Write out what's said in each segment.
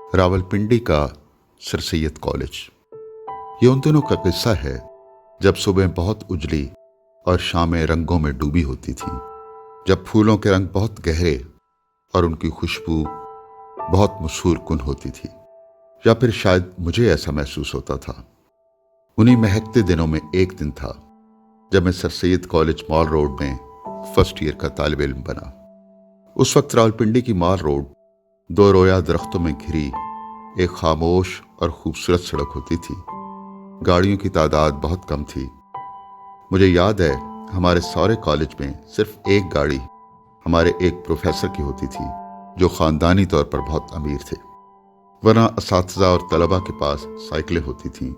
راولپنڈی کا سر سید کالج۔ یہ ان دنوں کا قصہ ہے جب صبح بہت اجلی اور شامیں رنگوں میں ڈوبی ہوتی تھیں، جب پھولوں کے رنگ بہت گہرے اور ان کی خوشبو بہت مسحور کن ہوتی تھی، یا پھر شاید مجھے ایسا محسوس ہوتا تھا۔ انہی مہکتے دنوں میں ایک دن تھا جب میں سر سید کالج مال روڈ میں فرسٹ ایئر کا طالب علم بنا۔ اس وقت راولپنڈی کی مال روڈ دو رویا درختوں میں گھری ایک خاموش اور خوبصورت سڑک ہوتی تھی۔ گاڑیوں کی تعداد بہت کم تھی۔ مجھے یاد ہے ہمارے سارے کالج میں صرف ایک گاڑی ہمارے ایک پروفیسر کی ہوتی تھی جو خاندانی طور پر بہت امیر تھے، ورنہ اساتذہ اور طلباء کے پاس سائیکلیں ہوتی تھیں۔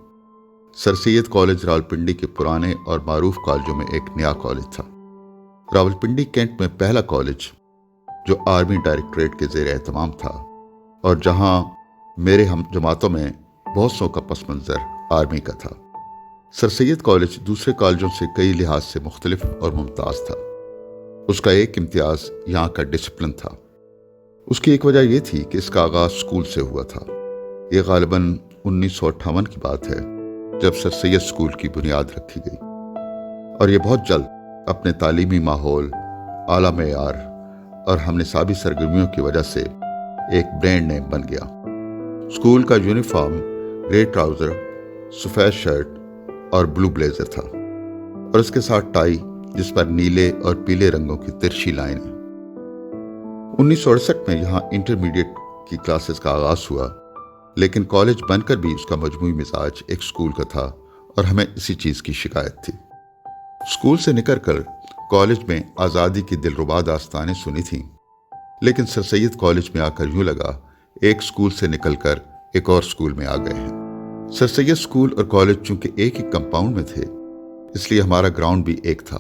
سر سید کالج راولپنڈی کے پرانے اور معروف کالجوں میں ایک نیا کالج تھا۔ راولپنڈی کینٹ میں پہلا کالج جو آرمی ڈائریکٹوریٹ کے زیر اہتمام تھا، اور جہاں میرے ہم جماعتوں میں بہت سو کا پس منظر آرمی کا تھا۔ سر سید کالج دوسرے کالجوں سے کئی لحاظ سے مختلف اور ممتاز تھا۔ اس کا ایک امتیاز یہاں کا ڈسپلن تھا۔ اس کی ایک وجہ یہ تھی کہ اس کا آغاز اسکول سے ہوا تھا۔ یہ غالباً 1958 کی بات ہے جب سر سید اسکول کی بنیاد رکھی گئی، اور یہ بہت جلد اپنے تعلیمی ماحول، اعلیٰ معیار اور ہم نصابی سرگرمیوں کی وجہ سے ایک برانڈ نیم بن گیا۔ اسکول کا یونیفارم گرے ٹراؤزر، سفید شرٹ اور بلو بلیزر تھا، اور اس کے ساتھ ٹائی جس پر نیلے اور پیلے رنگوں کی ترچھی لائنیں۔ 1968 میں یہاں انٹرمیڈیٹ کی کلاسز کا آغاز ہوا، لیکن کالج بن کر بھی اس کا مجموعی مزاج ایک اسکول کا تھا، اور ہمیں اسی چیز کی شکایت تھی۔ اسکول سے نکل کر کالج میں آزادی کی دلربا داستانیں سنی تھیں، لیکن سر سید کالج میں آ کر یوں لگا ایک اسکول سے نکل کر ایک اور اسکول میں آ گئے ہیں۔ سر سید اسکول اور کالج چونکہ ایک ہی کمپاؤنڈ میں تھے، اس لیے ہمارا گراؤنڈ بھی ایک تھا۔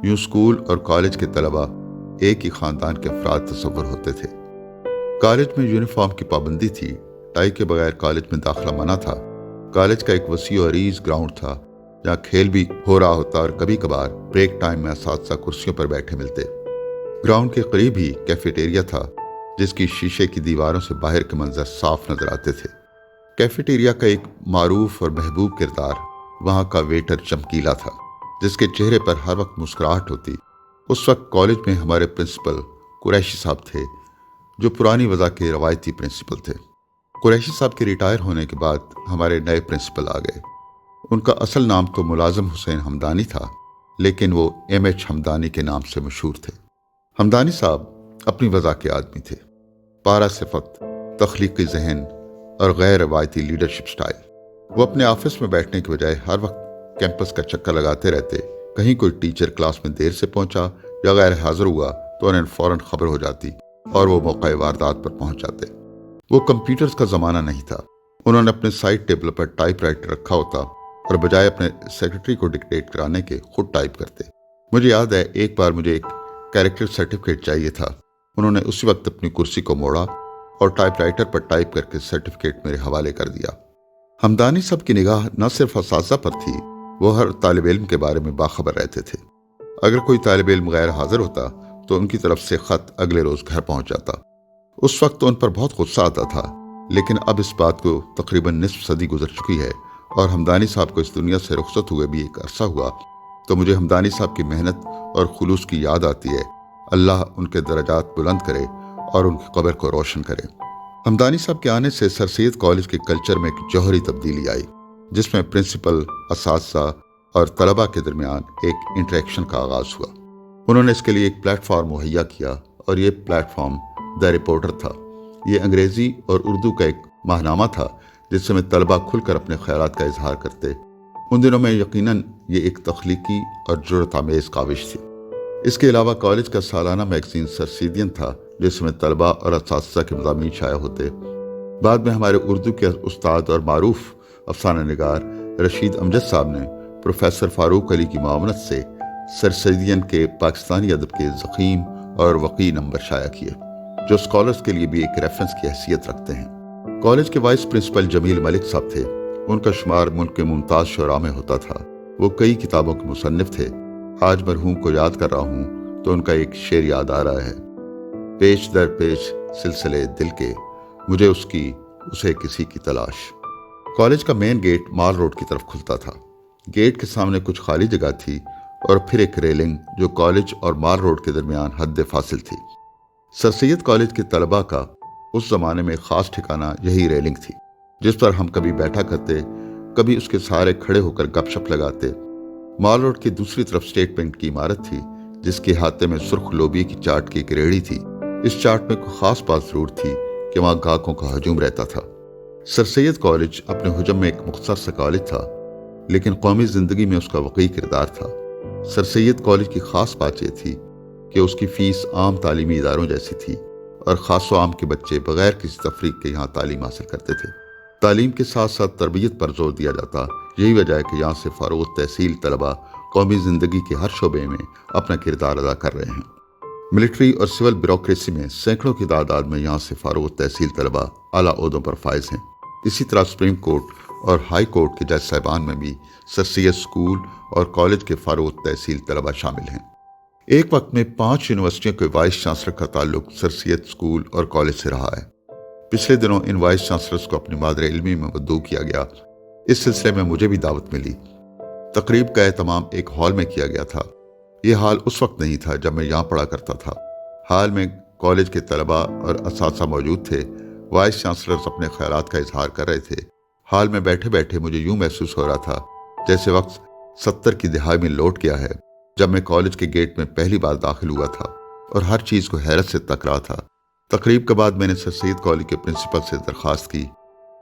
یوں اسکول اور کالج کے طلباء ایک ہی خاندان کے افراد تصور ہوتے تھے۔ کالج میں یونیفارم کی پابندی تھی، ٹائی کے بغیر کالج میں داخلہ منع تھا۔ کالج کا ایک وسیع و عریض گراؤنڈ تھا جہاں کھیل بھی ہو رہا ہوتا، اور کبھی کبھار بریک ٹائم میں اساتذہ کرسیوں پر بیٹھے ملتے۔ گراؤنڈ کے قریب ہی کیفیٹیریا تھا جس کی شیشے کی دیواروں سے باہر کے منظر صاف نظر آتے تھے۔ کیفیٹیریا کا ایک معروف اور محبوب کردار وہاں کا ویٹر چمکیلا تھا، جس کے چہرے پر ہر وقت مسکراہٹ ہوتی۔ اس وقت کالج میں ہمارے پرنسپل قریشی صاحب تھے، جو پرانی وضع کے روایتی پرنسپل تھے۔ قریشی صاحب کے ریٹائر ہونے کے بعد ہمارے نئے پرنسپل آ گئے۔ ان کا اصل نام تو ملازم حسین حمدانی تھا، لیکن وہ M.H. حمدانی کے نام سے مشہور تھے۔ حمدانی صاحب اپنی وضع کے آدمی تھے، پارا صفت، تخلیقی ذہن اور غیر روایتی لیڈرشپ سٹائل۔ وہ اپنے آفس میں بیٹھنے کے بجائے ہر وقت کیمپس کا چکر لگاتے رہتے۔ کہیں کوئی ٹیچر کلاس میں دیر سے پہنچا یا غیر حاضر ہوا تو انہیں فوراً خبر ہو جاتی اور وہ موقع واردات پر پہنچ جاتے۔ وہ کمپیوٹرز کا زمانہ نہیں تھا۔ انہوں نے اپنے سائڈ ٹیبل پر ٹائپ رائٹر رکھا ہوتا اور بجائے اپنے سیکرٹری کو ڈکٹیٹ کرانے کے خود ٹائپ کرتے۔ مجھے یاد ہے ایک بار مجھے ایک کیریکٹر سرٹیفکیٹ چاہیے تھا۔ انہوں نے اسی وقت اپنی کرسی کو موڑا اور ٹائپ رائٹر پر ٹائپ کر کے سرٹیفکیٹ میرے حوالے کر دیا۔ حمدانی صاحب کی نگاہ نہ صرف اساتذہ پر تھی، وہ ہر طالب علم کے بارے میں باخبر رہتے تھے۔ اگر کوئی طالب علم غیر حاضر ہوتا تو ان کی طرف سے خط اگلے روز گھر پہنچ جاتا۔ اس وقت تو ان پر بہت غصہ آتا تھا، لیکن اب اس بات کو تقریباً نصف صدی گزر چکی ہے، اور حمدانی صاحب کو اس دنیا سے رخصت ہوئے بھی ایک عرصہ ہوا، تو مجھے حمدانی صاحب کی محنت اور خلوص کی یاد آتی ہے۔ اللہ ان کے درجات بلند کرے اور ان کی قبر کو روشن کرے۔ حمدانی صاحب کے آنے سے سر سید کالج کے کلچر میں ایک جوہری تبدیلی آئی، جس میں پرنسپل، اساتذہ اور طلباء کے درمیان ایک انٹریکشن کا آغاز ہوا۔ انہوں نے اس کے لیے ایک پلیٹ فارم مہیا کیا، اور یہ پلیٹ فارم دی رپورٹر تھا۔ یہ انگریزی اور اردو کا ایک ماہنامہ تھا جس میں طلباء کھل کر اپنے خیالات کا اظہار کرتے۔ ان دنوں میں یقیناً یہ ایک تخلیقی اور جرأت آمیز کاوش تھی۔ اس کے علاوہ کالج کا سالانہ میگزین سر سیدین تھا، جس میں طلباء اور اساتذہ کے مضامین شائع ہوتے۔ بعد میں ہمارے اردو کے استاد اور معروف افسانہ نگار رشید امجد صاحب نے پروفیسر فاروق علی کی معاونت سے سر سیدین کے پاکستانی ادب کے ضخیم اور وقی نمبر شائع کیے، جو اسکالرز کے لیے بھی ایک ریفرنس کی حیثیت رکھتے ہیں۔ کالج کے وائس پرنسپل جمیل ملک صاحب تھے۔ ان کا شمار ملک کے ممتاز شعراء میں ہوتا تھا۔ وہ کئی کتابوں کے مصنف تھے۔ آج مرحوم کو یاد کر رہا ہوں تو ان کا ایک شعر یاد آ رہا ہے: پیچ در پیچ سلسلے دل کے، مجھے اس کی اسے کسی کی تلاش۔ کالج کا مین گیٹ مال روڈ کی طرف کھلتا تھا۔ گیٹ کے سامنے کچھ خالی جگہ تھی اور پھر ایک ریلنگ جو کالج اور مال روڈ کے درمیان حد فاصل تھی۔ سر سید کالج کے طلباء کا اس زمانے میں خاص ٹھکانہ یہی ریلنگ تھی، جس پر ہم کبھی بیٹھا کرتے، کبھی اس کے سہارے کھڑے ہو کر گپ شپ لگاتے۔ مال روڈ کی دوسری طرف اسٹیٹ بینک کی عمارت تھی، جس کے احاطے میں سرخ لوبیا کی چاٹ کی ایک ریڑھی تھی۔ اس چاٹ میں کوئی خاص بات ضرور تھی کہ وہاں گاہکوں کا ہجوم رہتا تھا۔ سر سید کالج اپنے حجم میں ایک مختصر سا کالج تھا، لیکن قومی زندگی میں اس کا وقوع کردار تھا۔ سر سید کالج کی خاص بات یہ تھی کہ اس کی فیس عام تعلیمی اداروں جیسی تھی اور خاص و عام کے بچے بغیر کسی تفریق کے یہاں تعلیم حاصل کرتے تھے۔ تعلیم کے ساتھ ساتھ تربیت پر زور دیا جاتا۔ یہی وجہ ہے کہ یہاں سے فارغ التحصیل طلباء قومی زندگی کے ہر شعبے میں اپنا کردار ادا کر رہے ہیں۔ ملٹری اور سول بیوروکریسی میں سینکڑوں کی تعداد میں یہاں سے فارغ التحصیل طلباء اعلیٰ عہدوں پر فائز ہیں۔ اسی طرح سپریم کورٹ اور ہائی کورٹ کے جج صاحبان میں بھی سر سید اسکول اور کالج کے فارغ التحصیل طلباء شامل ہیں۔ ایک وقت میں 5 یونیورسٹیوں کے وائس چانسلر کا تعلق سر سید اسکول اور کالج سے رہا ہے۔ پچھلے دنوں ان وائس چانسلرز کو اپنی مادر علمی میں مدعو کیا گیا۔ اس سلسلے میں مجھے بھی دعوت ملی۔ تقریب کا اہتمام ایک ہال میں کیا گیا تھا۔ یہ ہال اس وقت نہیں تھا جب میں یہاں پڑھا کرتا تھا۔ ہال میں کالج کے طلباء اور اساتذہ موجود تھے۔ وائس چانسلرز اپنے خیالات کا اظہار کر رہے تھے۔ ہال میں بیٹھے بیٹھے مجھے یوں محسوس ہو رہا تھا جیسے وقت 70 کی دہائی میں لوٹ گیا ہے، جب میں کالج کے گیٹ میں پہلی بار داخل ہوا تھا اور ہر چیز کو حیرت سے تک رہا تھا۔ تقریب کے بعد میں نے سر سید کالج کے پرنسپل سے درخواست کی،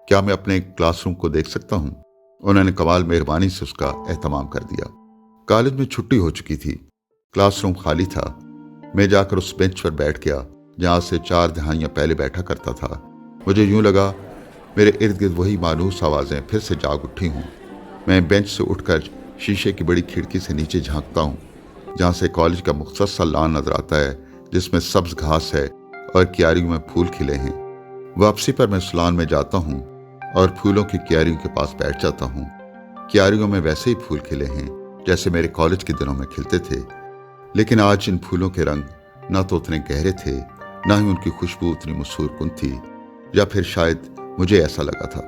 کیا میں اپنے کلاس روم کو دیکھ سکتا ہوں؟ انہوں نے کمال مہربانی سے اس کا اہتمام کر دیا۔ کالج میں چھٹی ہو چکی تھی۔ کلاس روم خالی تھا۔ میں جا کر اس بینچ پر بیٹھ گیا جہاں سے 4 دہائیاں پہلے بیٹھا کرتا تھا۔ مجھے یوں لگا میرے ارد گرد وہی مانوس آوازیں پھر سے جاگ اٹھی ہوں۔ میں بینچ سے اٹھ کر شیشے کی بڑی کھڑکی سے نیچے جھانکتا ہوں، جہاں سے کالج کا مختصر سا لان نظر آتا ہے، جس میں سبز گھاس ہے اور کیاریوں میں پھول کھلے ہیں۔ واپسی پر میں سلان میں جاتا ہوں اور پھولوں کی کیاریوں کے پاس بیٹھ جاتا ہوں۔ کیاریوں میں ویسے ہی پھول کھلے ہیں جیسے میرے کالج کے دنوں میں کھلتے تھے، لیکن آج ان پھولوں کے رنگ نہ تو اتنے گہرے تھے، نہ ہی ان کی خوشبو اتنی مسحور کن تھی، یا پھر شاید مجھے ایسا لگا تھا۔